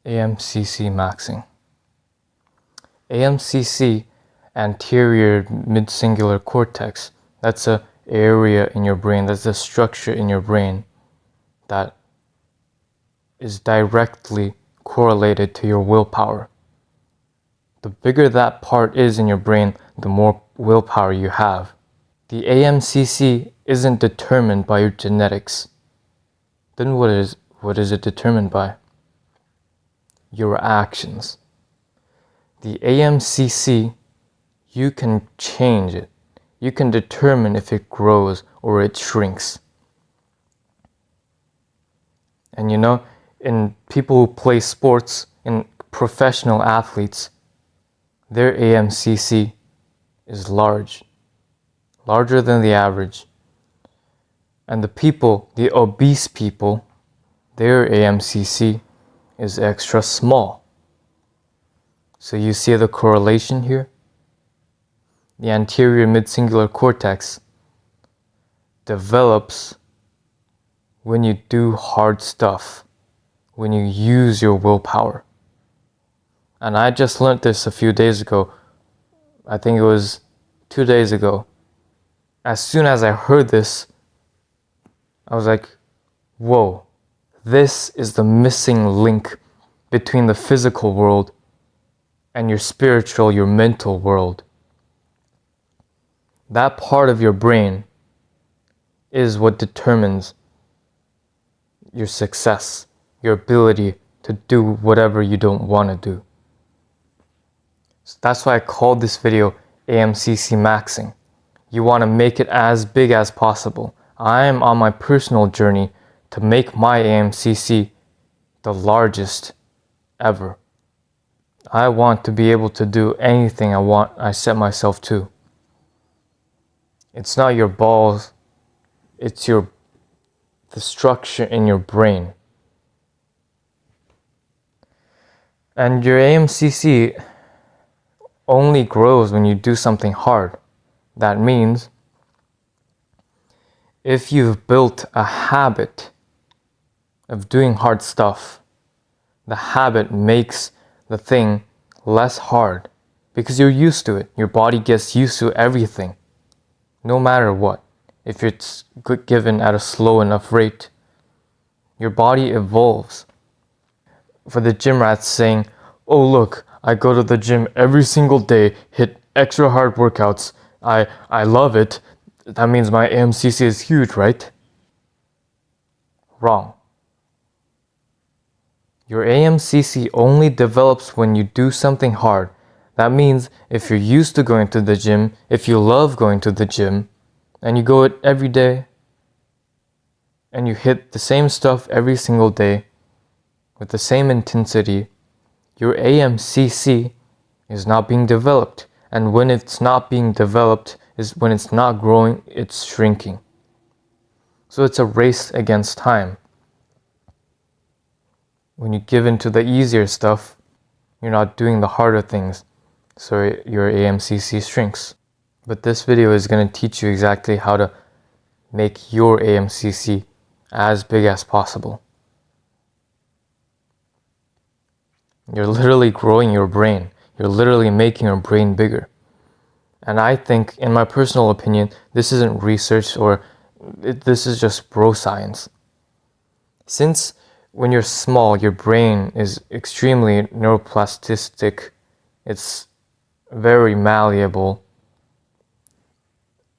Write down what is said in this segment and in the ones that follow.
aMCC-Maxxing. aMCC, anterior mid-cingulate cortex, that's an area in your brain, that's a structure in your brain that is directly correlated to your willpower. The bigger that part is in your brain, the more willpower you have. The aMCC isn't determined by your genetics. Then what is it determined by? Your actions. The aMCC, you can change it. You can determine if it grows or it shrinks. And you know, in people who play sports, in professional athletes, their aMCC is larger than the average. And the obese people, their aMCC is extra small. So you see the correlation here? The anterior mid-cingulate cortex develops when you do hard stuff, when you use your willpower. And I just learned this a few days ago. I think it was 2 days ago. As soon as I heard this, I was like, whoa, this is the missing link between the physical world and your spiritual, your mental world. That part of your brain is what determines your success, your ability to do whatever you don't want to do. So that's why I called this video aMCC-Maxxing. You want to make it as big as possible. I am on my personal journey to make my aMCC the largest ever. I want to be able to do anything I set myself to. It's not your balls, it's the structure in your brain. And your aMCC only grows when you do something hard. That means if you've built a habit of doing hard stuff, the habit makes the thing less hard because you're used to it. Your body gets used to everything, no matter what. If it's given at a slow enough rate, your body evolves. For the gym rats saying, oh look, I go to the gym every single day, hit extra hard workouts, I love it, that means my aMCC is huge, right? Wrong. Your aMCC only develops when you do something hard. That means if you're used to going to the gym, if you love going to the gym, and you go it every day, and you hit the same stuff every single day, with the same intensity, your aMCC is not being developed. And when it's not being developed is when it's not growing, it's shrinking. So it's a race against time. When you give in to the easier stuff, you're not doing the harder things, so your aMCC shrinks. But this video is going to teach you exactly how to make your aMCC as big as possible. You're literally growing your brain. You're literally making your brain bigger. And I think, in my personal opinion, this isn't research this is just bro science. Since when you're small, your brain is extremely neuroplastic. It's very malleable.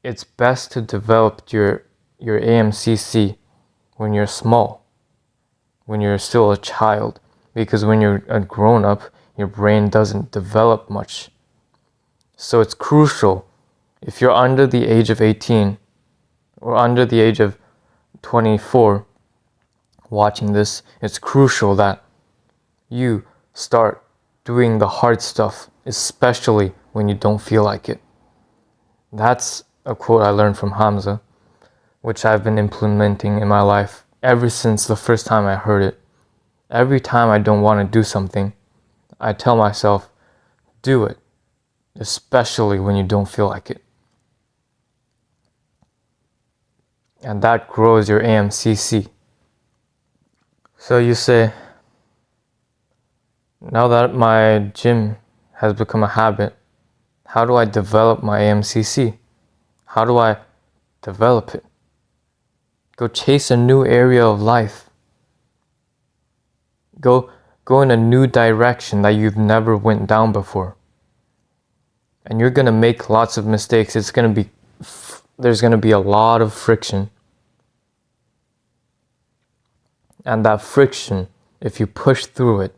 It's best to develop your aMCC when you're small, when you're still a child. Because when you're a grown-up, your brain doesn't develop much. So it's crucial, if you're under the age of 18 or under the age of 24 watching this, it's crucial that you start doing the hard stuff, especially when you don't feel like it. That's a quote I learned from Hamza, which I've been implementing in my life ever since the first time I heard it. Every time I don't want to do something, I tell myself, do it, especially when you don't feel like it. And that grows your aMCC. So you say, Now that my gym has become a habit, how do I develop my aMCC? How do I develop it? Go chase a new area of life. Go in a new direction that you've never went down before. And you're gonna make lots of mistakes. There's gonna be a lot of friction. And that friction, if you push through it,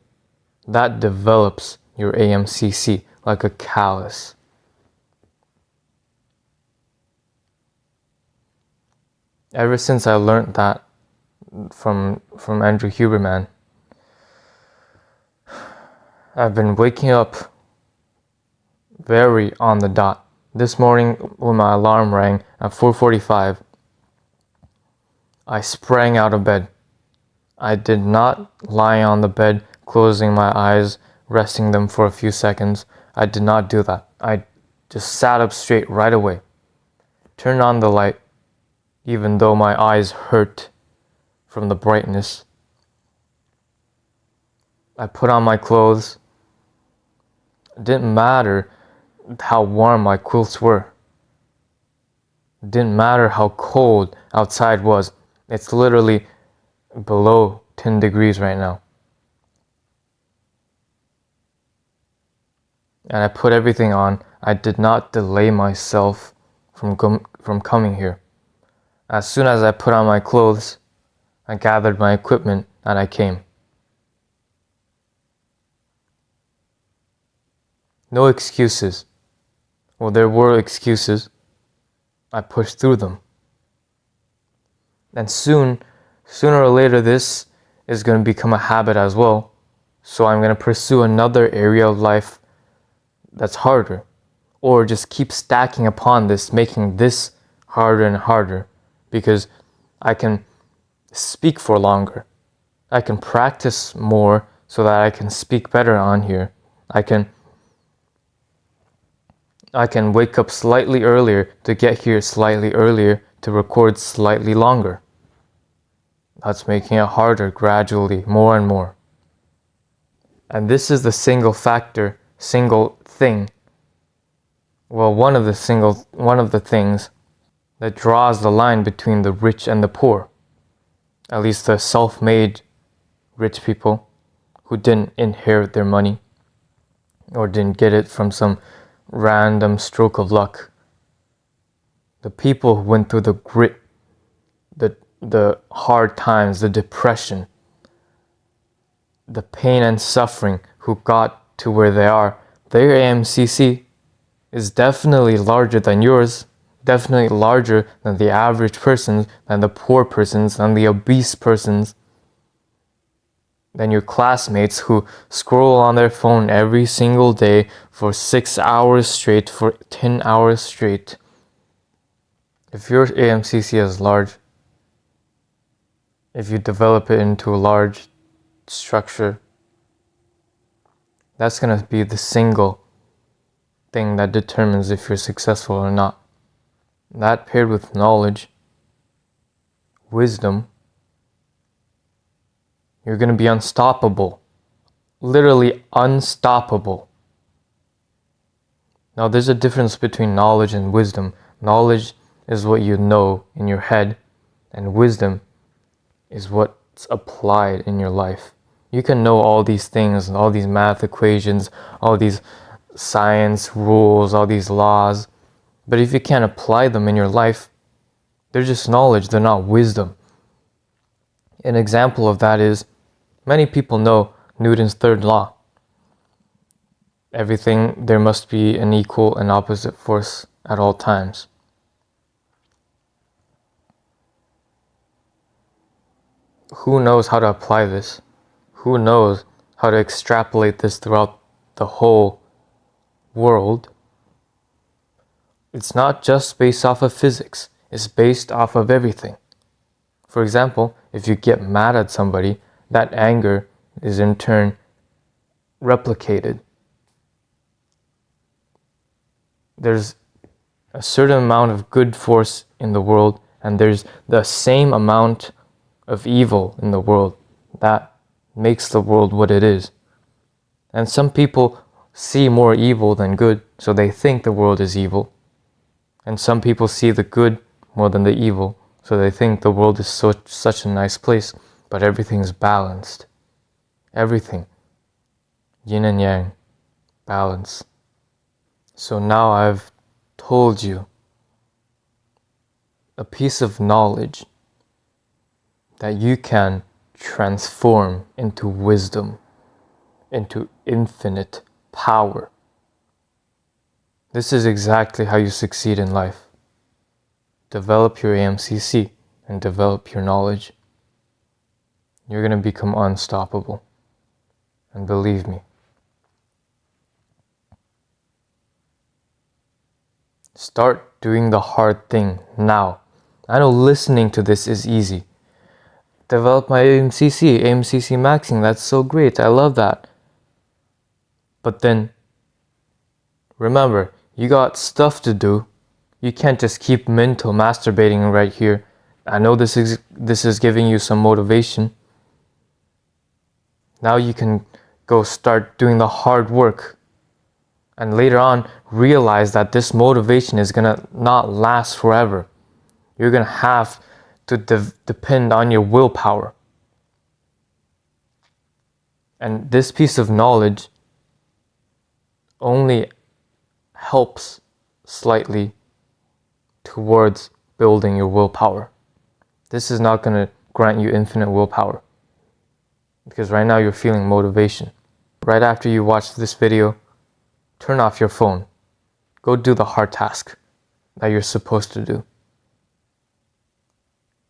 that develops your aMCC like a callus. Ever since I learned that from Andrew Huberman, I've been waking up very on the dot. This morning when my alarm rang at 4:45, I sprang out of bed. I did not lie on the bed, closing my eyes, resting them for a few seconds. I did not do that. I just sat up straight right away. Turned on the light, even though my eyes hurt from the brightness. I put on my clothes. It didn't matter how warm my quilts were. It didn't matter how cold outside was. It's literally below 10 degrees right now. And I put everything on. I did not delay myself from coming here. As soon as I put on my clothes, I gathered my equipment and I came. No excuses. Well, there were excuses. I pushed through them. And sooner or later, this is going to become a habit as well. So I'm going to pursue another area of life that's harder. Or just keep stacking upon this, making this harder and harder. Because I can speak for longer. I can practice more so that I can speak better on here. I can wake up slightly earlier to get here slightly earlier to record slightly longer. That's making it harder gradually, more and more. And this is the single thing. Well, one of the things that draws the line between the rich and the poor. At least the self-made rich people who didn't inherit their money or didn't get it from some random stroke of luck. The people who went through the grit, the hard times, the depression, the pain and suffering, who got to where they are, their aMCC is definitely larger than yours, definitely larger than the average person's, than the poor person's, than the obese person's, than your classmates who scroll on their phone every single day for 6 hours straight, for 10 hours straight. If your aMCC is large, if you develop it into a large structure, that's going to be the single thing that determines if you're successful or not. That paired with knowledge, wisdom, you're going to be unstoppable. Literally unstoppable. Now, there's a difference between knowledge and wisdom. Knowledge is what you know in your head, and wisdom is what's applied in your life. You can know all these things, all these math equations, all these science rules, all these laws, but if you can't apply them in your life, they're just knowledge, they're not wisdom. An example of that is, many people know Newton's third law. There must be an equal and opposite force at all times. Who knows how to apply this? Who knows how to extrapolate this throughout the whole world? It's not just based off of physics. It's based off of everything. For example, if you get mad at somebody, that anger is in turn replicated. There's a certain amount of good force in the world, and there's the same amount of evil in the world that makes the world what it is. And some people see more evil than good, so they think the world is evil. And some people see the good more than the evil, so they think the world is such a nice place, but everything's balanced. Everything. Yin and yang. Balance. So now I've told you a piece of knowledge that you can transform into wisdom, into infinite power. This is exactly how you succeed in life. Develop your aMCC and develop your knowledge. You're going to become unstoppable. And believe me, start doing the hard thing now. I know listening to this is easy. Develop my aMCC-Maxxing, that's so great, I love that. But then, remember, you got stuff to do. You can't just keep mental masturbating right here. I know this is giving you some motivation. Now you can go start doing the hard work. And later on, realize that this motivation is gonna not last forever. You're gonna have to depend on your willpower. And this piece of knowledge only helps slightly towards building your willpower. This is not going to grant you infinite willpower, because right now you're feeling motivation. Right after you watch this video, turn off your phone. Go do the hard task that you're supposed to do.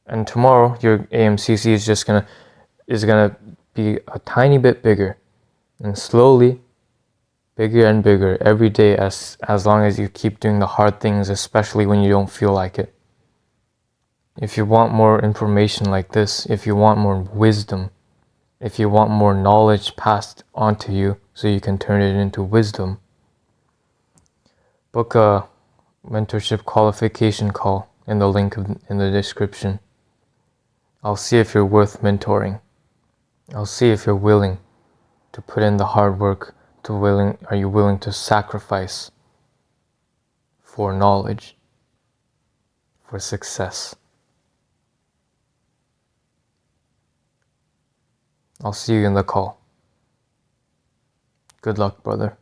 And tomorrow your aMCC is gonna be a tiny bit bigger, and slowly bigger and bigger every day as long as you keep doing the hard things, especially when you don't feel like it. If you want more information like this, if you want more wisdom, if you want more knowledge passed on to you so you can turn it into wisdom, book a mentorship qualification call in the link in the description. I'll see if you're worth mentoring. I'll see if you're willing to put in the hard work, are you willing to sacrifice for knowledge, for success. I'll see you in the call. Good luck, brother.